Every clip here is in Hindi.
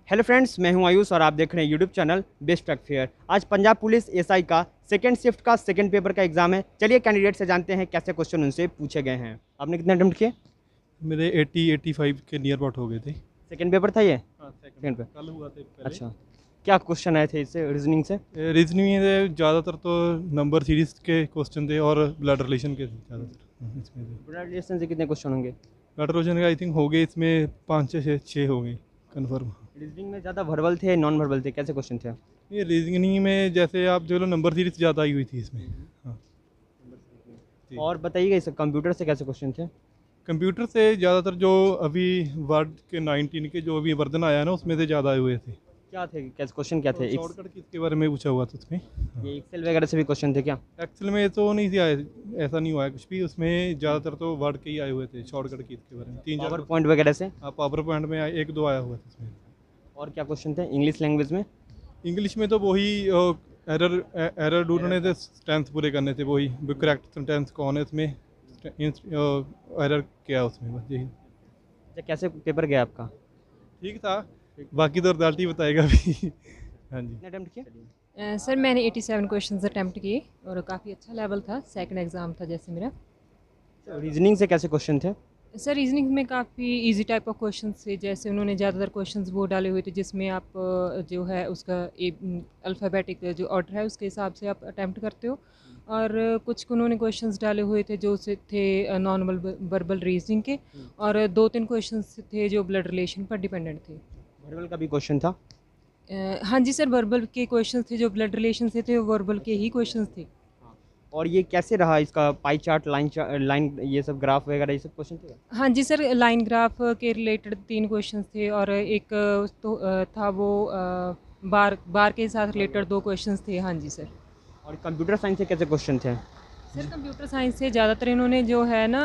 हेलो फ्रेंड्स, मैं हूं आयुष और आप देख रहे हैं YouTube channel best truck fair. आज पंजाब पुलिस एसआई का सेकंड शिफ्ट का सेकंड पेपर का एग्जाम है। चलिए कैंडिडेट से जानते हैं कैसे क्वेश्चन उनसे पूछे गए हैं। आपने कितने अटेम्प्ट किए? मेरे 80-85 के नियर अबाउट हो गए थे। सेकंड पेपर था ये? हाँ, सेकंड पे। कल हुआ था पहले। अच्छा, क्या क्वेश्चन आए थे इससे रीजनिंग से? रीजनिंग में ज़्यादातर तो नंबर सीरीज के क्वेश्चन थे और ब्लड रिलेशन के थे ज़्यादातर इसमें थे। ब्लड रिलेशन से कितने क्वेश्चन होंगे? ब्लड रिलेशन का आई थिंक हो गए इसमें 5 6 हो गए कन्फर्म। रीजनिंग में ज़्यादा वर्बल थे नॉन वर्बल थे, कैसे क्वेश्चन थे? ये रीजनिंग में जैसे आप जो लो नंबर सीरीज ज़्यादा आई हुई थी इसमें। हाँ जी। और बताइएगा इस कंप्यूटर से कैसे क्वेश्चन थे? कंप्यूटर से ज़्यादातर जो अभी वर्ड के 19 के जो अभी वर्जन आया है ना उसमें से ज़्यादा आए हुए थे। क्या थे, कैसे क्वेश्चन क्या थे? शॉर्टकट किसके बारे में पूछा हुआ था उसमें। ये एक्सेल वगैरह से भी क्वेश्चन थे क्या? एक्सेल में तो नहीं थी आए, ऐसा नहीं हुआ है कुछ भी। उसमें ज़्यादातर तो वर्ड के ही आए हुए थे, शॉर्टकट की के बारे में 3 4। पावर पॉइंट वगैरह से? हाँ, पावर पॉइंट में 1 2 आया हुआ था इसमें। और क्या क्वेश्चन थे इंग्लिश लैंग्वेज में? इंग्लिश में तो वही एरर एरर ढूंढने थे, टेंस पूरे करने थे, वही करेक्ट सेंटेंस कौन है इसमें, एरर क्या है उसमें, बस यही। अच्छा, कैसे पेपर गया आपका? ठीक था, बाकी तो रिजल्ट ही बताएगा अभी। हाँ जी। कितने अटेम्प्ट किए? सर मैंने 87 क्वेश्चंस अटैम्प्ट किए और काफ़ी अच्छा लेवल था। सेकंड एग्ज़ाम था जैसे मेरा। रीजनिंग से कैसे क्वेश्चन थे? सर रीजनिंग में काफ़ी इजी टाइप ऑफ क्वेश्चंस थे। जैसे उन्होंने ज़्यादातर क्वेश्चंस वो डाले हुए थे जिसमें आप जो है उसका अल्फ़ाबेटिक जो ऑर्डर है उसके हिसाब से आप अटैम्प्ट करते हो। और कुछ उन्होंने क्वेश्चंस डाले हुए थे जो से थे नॉन वर्बल रीजनिंग के। और 2-3 क्वेश्चंस थे जो ब्लड रिलेशन पर डिपेंडेंट थे। वर्बल का भी क्वेश्चन था? हाँ जी सर, वर्बल के क्वेश्चंस थे जो ब्लड रिलेशन से थे, वो वर्बल के ही क्वेश्चंस थे। और ये कैसे रहा इसका पाई चार्ट, लाइन ये सब ग्राफ वगैरह ये सब क्वेश्चन थे? हाँ जी सर, लाइन ग्राफ के रिलेटेड 3 क्वेश्चंस थे और एक तो था वो बार बार के साथ रिलेटेड 2 क्वेश्चंस थे। हाँ जी सर। और कंप्यूटर साइंस से कैसे क्वेश्चन थे? सर कंप्यूटर साइंस से ज़्यादातर इन्होंने जो है ना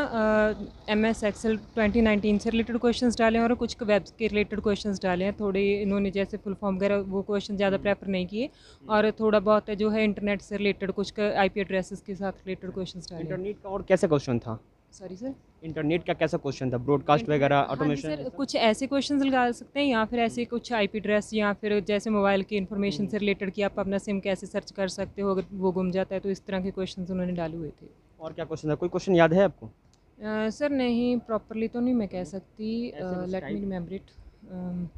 MS एक्सेल 2019 से रिलेटेड क्वेश्चंस डाले हैं और कुछ वेब के रिलेटेड क्वेश्चंस डाले हैं। थोड़े इन्होंने जैसे फुल फॉर्म वगैरह वो क्वेश्चन ज़्यादा प्रेफर नहीं किए। और थोड़ा बहुत जो है इंटरनेट से रिलेटेड कुछ IP एड्रेसेस के साथ रिलेटेड क्वेश्चंस डाले हैं। इंटरनेट का और कैसे क्वेश्चन था? Sorry sir. इंटरनेट का कैसा क्वेश्चन था? ब्रॉडकास्ट वगैरह, हाँ जी ऑटोमेशन? सर, कुछ ऐसे क्वेश्चंस लगा सकते हैं या फिर ऐसे कुछ IP एड्रेस या फिर जैसे मोबाइल की इन्फॉर्मेशन से रिलेटेड कि आप अपना सिम कैसे सर्च कर सकते हो अगर वो गुम जाता है, तो इस तरह के क्वेश्चंस उन्होंने डाले हुए थे। और क्या क्वेश्चन था? कोई क्वेश्चन याद है आपको? सर नहीं, प्रॉपरली तो नहीं मैं कह सकती। ऐसे कुछ let me type? Remember it.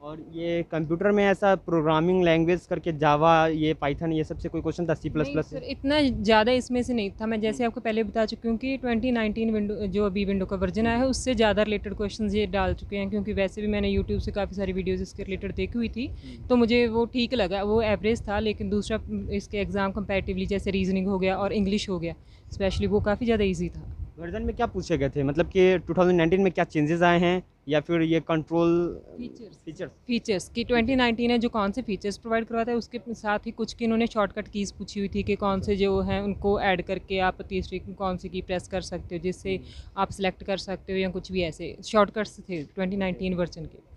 और ये कंप्यूटर में ऐसा प्रोग्रामिंग लैंग्वेज करके जावा, ये पाइथन, ये सब से कोई क्वेश्चन था? C++ सर से? इतना ज़्यादा इसमें से नहीं था। मैं जैसे आपको पहले बता चुकी हूँ कि 2019 विंडो जो अभी विंडो का वर्जन आया है उससे ज़्यादा रिलेटेड क्वेश्चंस ये डाल चुके हैं, क्योंकि वैसे भी मैंने यूट्यूब से काफ़ी सारी वीडियोज़ इसके रिलेटेड देखी हुई थी। तो मुझे वो ठीक लगा, वो एवरेज था। लेकिन दूसरा इसके एग्ज़ाम कंपैरेटिवली जैसे रीजनिंग हो गया और इंग्लिश हो गया स्पेशली, वो काफ़ी ज़्यादा ईजी था। वर्जन में क्या पूछे गए थे? मतलब कि 2019 में क्या चेंजेस आए हैं या फिर ये कंट्रोल फीचर्स? फीचर्स की 2019 है जो कौन से फीचर्स प्रोवाइड करवाता है, उसके साथ ही कुछ की इन्होंने शॉर्टकट कीज़ पूछी हुई थी कि कौन से जो हैं उनको ऐड करके आप तीसरी कौन सी की प्रेस कर सकते हो जिससे आप सिलेक्ट कर सकते हो, या कुछ भी ऐसे शॉर्टकट्स थे 2019 वर्जन के।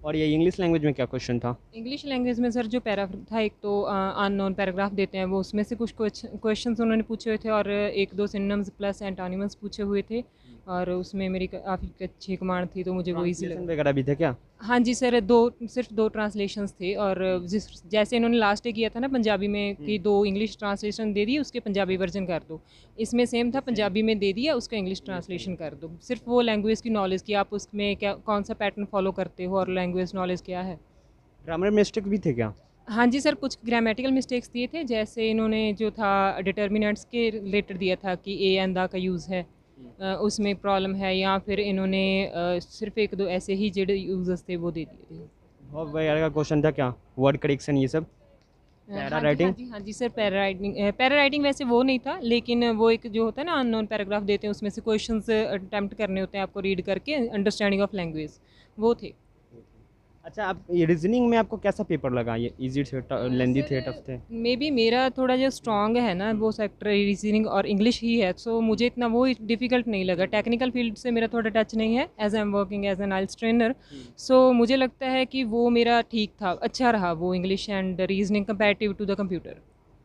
और ये इंग्लिश लैंग्वेज में क्या क्वेश्चन था? इंग्लिश लैंग्वेज में सर जो पैरा था, एक तो अननोन पैराग्राफ देते हैं वो, उसमें से कुछ क्वेश्चंस उन्होंने पूछे हुए थे और 1-2 सिनोनिम्स प्लस एंटोनिमस पूछे हुए थे। और उसमें मेरी काफ़ी अच्छी कमांड थी तो मुझे वो ईजी ट्रांसलेशन लगा। वगैरह भी थे क्या? हाँ जी सर, सिर्फ 2 ट्रांसलेशंस थे। और जैसे इन्होंने लास्ट डे किया था ना पंजाबी में कि 2 इंग्लिश ट्रांसलेशन दे दिए, उसके पंजाबी वर्जन कर दो। इसमें सेम था, पंजाबी में दे दिया, उसका इंग्लिश ट्रांसलेशन कर दो। सिर्फ वो लैंग्वेज की नॉलेज की आप उसमें क्या कौन सा पैटर्न फॉलो करते हो और लैंग्वेज नॉलेज क्या है। ग्रामर मिस्टेक भी थे क्या? हाँ जी सर, कुछ ग्रामेटिकल मिस्टेक्स दिए थे। जैसे इन्होंने जो था डिटर्मिनेंट्स के रिलेटेड दिया था कि ए एंड द का यूज़ है, उसमें प्रॉब्लम है। या फिर इन्होंने सिर्फ 1-2 ऐसे ही जेड यूजर्स थे वो दे दिए थे। वर्ब वगैरह का क्वेश्चन था क्या? वर्ड करेक्शन ये सब? Para writing? हाँ जी सर, पैरा राइटिंग वैसे वो नहीं था, लेकिन वो एक जो होता है ना अननोन पैराग्राफ देते हैं, उसमें से क्वेश्चंस अटेम्प्ट करने होते हैं आपको रीड करके, अंडरस्टैंडिंग ऑफ लैंग्वेज, वो थे। अच्छा, आप ये रीजनिंग में आपको कैसा पेपर लगा? ये इजी थे, लेंदी थे, टफ थे? मे बी मेरा थोड़ा जो स्ट्रॉन्ग है ना वो सेक्टर रीजनिंग और इंग्लिश ही है, सो मुझे इतना वो डिफ़िकल्ट नहीं लगा। टेक्निकल फील्ड से मेरा थोड़ा टच नहीं है, as I am working as an IELTS trainer. So मुझे लगता है कि वो मेरा ठीक था, अच्छा रहा वो English and reasoning comparative to the computer.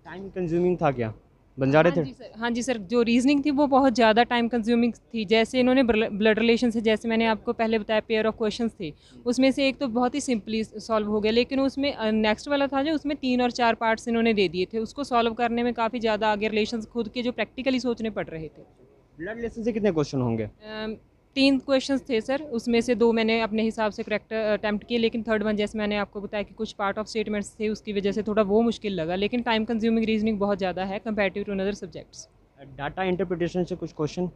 Time consuming था क्या? बन जा रहे थे? हाँ जी सर, जो रीजनिंग थी वो बहुत ज़्यादा टाइम कंज्यूमिंग थी। जैसे इन्होंने ब्लड रिलेशन से, जैसे मैंने आपको पहले बताया, पेयर ऑफ क्वेश्चंस थे, उसमें से एक तो बहुत ही सिंपली सॉल्व हो गया, लेकिन उसमें नेक्स्ट वाला था जो उसमें 3 और 4 पार्ट्स इन्होंने दे दिए थे, उसको सॉल्व करने में काफ़ी ज़्यादा आगे रिलेशंस खुद के जो प्रैक्टिकली सोचने पड़ रहे थे। ब्लड रिलेशन से कितने क्वेश्चन होंगे? 3 क्वेश्चंस थे सर, उसमें से 2 मैंने अपने हिसाब से करेक्ट अटेम्प्ट किए, लेकिन थर्ड वन जैसे मैंने आपको बताया कि कुछ पार्ट ऑफ स्टेटमेंट्स थे, उसकी वजह से थोड़ा वो मुश्किल लगा, लेकिन टाइम कंज्यूमिंग रीजनिंग बहुत ज़्यादा है comparative to another subjects. Data interpretation से कुछ क्वेश्चन?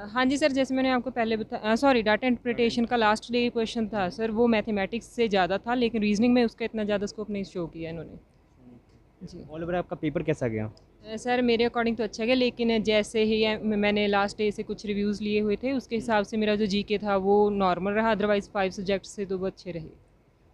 हाँ जी सर, जैसे मैंने आपको पहले बताया, सॉरी, डाटा इंटरप्रिटेशन का लास्ट डे क्वेश्चन था सर, वो मैथमेटिक्स से ज़्यादा था, लेकिन रीजनिंग में उसका इतना ज़्यादा स्कोप नहीं शो किया इन्होंने जी। ऑल ओवर आपका पेपर कैसा गया? सर मेरे अकॉर्डिंग तो अच्छा गया, लेकिन जैसे ही मैंने लास्ट डे से कुछ रिव्यूज़ लिए हुए थे, उसके हिसाब से मेरा जो जीके था वो नॉर्मल रहा, अदरवाइज़ 5 सब्जेक्ट से तो वो अच्छे रहे।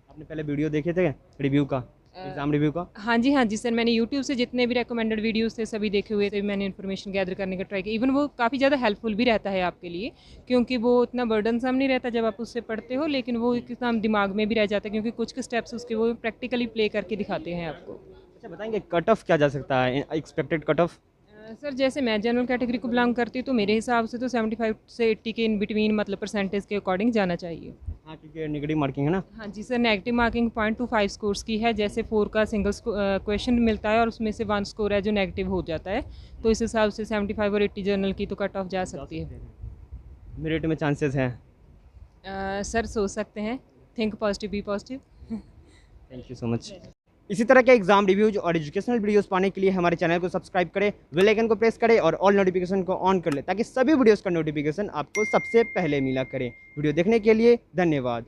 आपने पहले वीडियो देखे थे रिव्यू का, एग्ज़ाम रिव्यू का? हाँ जी सर, मैंने यूट्यूब से जितने भी रिकमेंडेड वीडियोस थे सभी देखे हुए थे, मैंने इन्फॉर्मेशन गैदर करने का ट्राई किया। इवन वो काफ़ी ज़्यादा हेल्पफुल भी रहता है आपके लिए, क्योंकि वो इतना बर्डनसम नहीं रहता जब आप उससे पढ़ते हो, लेकिन वो कितना दिमाग में भी रह जाता है, क्योंकि कुछ स्टेप्स उसके वो प्रैक्टिकली प्ले करके दिखाते हैं आपको। अच्छा बताएंगे कट ऑफ क्या जा सकता है, एक्सपेक्टेड कट ऑफ? सर जैसे मैं जनरल कैटेगरी को बिलोंग करती हूँ, तो मेरे हिसाब से तो 75 से 80 के इन बिटवीन, मतलब परसेंटेज के अकॉर्डिंग जाना चाहिए। हाँ क्योंकि नेगेटिव मार्किंग है ना। हाँ जी सर, नेगेटिव मार्किंग 0.25 स्कोर्स की है, जैसे 4 का सिंगल क्वेश्चन मिलता है और उसमें से 1 स्कोर है जो नेगेटिव हो जाता है, तो इस हिसाब से 75 और 80 जनरल की तो कट ऑफ जा सकती है। मेरिट में चांसेस हैं? सर सोच सकते हैं, think positive be positive. Thank you so much. इसी तरह के एग्जाम रिव्यूज और एजुकेशनल वीडियोस पाने के लिए हमारे चैनल को सब्सक्राइब करें, बेल आइकन को प्रेस करें और ऑल नोटिफिकेशन को ऑन कर लें, ताकि सभी वीडियोस का नोटिफिकेशन आपको सबसे पहले मिला करें। वीडियो देखने के लिए धन्यवाद।